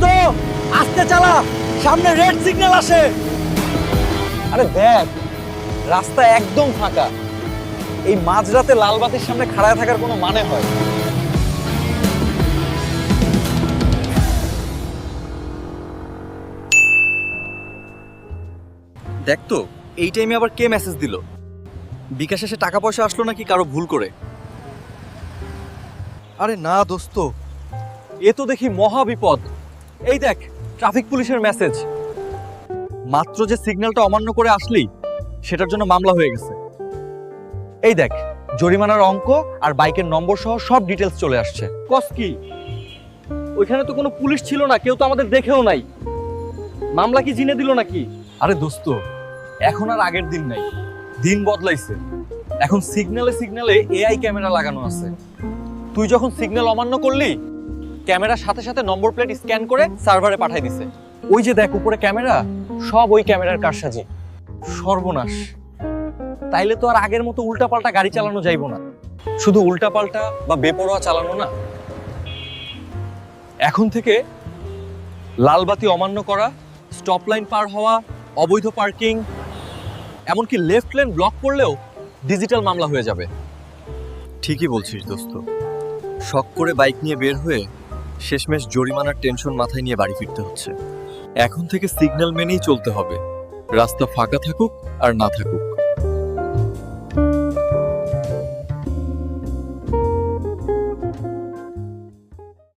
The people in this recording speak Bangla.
দোস্ত আস্তে চালা, সামনে রেড সিগন্যাল আসে। আরে দেখ, রাস্তা একদম ফাঁকা। এই মাঝরাতে লাল বাতির সামনে খাড়া থাকার কোনো মানে হয়? দেখ তো, এই টাইমে আবার কে মেসেজ দিল? বিকাশ এসে টাকা পয়সা আসলো নাকি কারো ভুল করে? আরে না দোস্ত, এ তো দেখি মহা বিপদ। এই দেখ, ট্রাফিক পুলিশের মেসেজ। মাত্র যে সিগন্যালটা অমান্য করে আসলি, সেটার জন্য মামলা হয়ে গেছে। এই দেখ, জরিমানার অঙ্ক আর বাইকের নম্বর সহ সব ডিটেলস চলে আসছে। কস কি? ওইখানে তো কোনো পুলিশ ছিল না, কেউ তো আমাদের দেখেও নাই। মামলা কি জিনে দিল নাকি? আরে দোস্ত, এখন আর আগের দিন নাই, দিন বদলাইছে। এখন সিগন্যালে সিগন্যালে এআই ক্যামেরা লাগানো আছে। তুই যখন সিগন্যাল অমান্য করলি, ক্যামেরার সাথে সাথে নম্বর প্লেট স্ক্যান করে সার্ভারে পাঠাই দিছে। ওই যে দেখ উপরে ক্যামেরা, সব ওই ক্যামেরার কারসাজি। সর্বনাশ! তাইলে তো আর আগের মতো উল্টাপাল্টা গাড়ি চালানো যাইব না। শুধু উল্টাপাল্টা বা বেপরোয়া চালানো না, এখন থেকে লাল বাতি অমান্য করা, স্টপ লাইন পার হওয়া, অবৈধ পার্কিং, এমনকি লেফট লেন ব্লক করলেও ডিজিটাল মামলা হয়ে যাবে। ঠিকই বলছিস দোস্ত। শখ করে বাইক নিয়ে বের হয়ে শেষমেশ জরিমানার টেনশন মাথায় নিয়ে বাড়ি ফিরতে হচ্ছে। এখন থেকে সিগন্যাল মেনেই চলতে হবে, রাস্তা ফাঁকা থাকুক আর না থাকুক।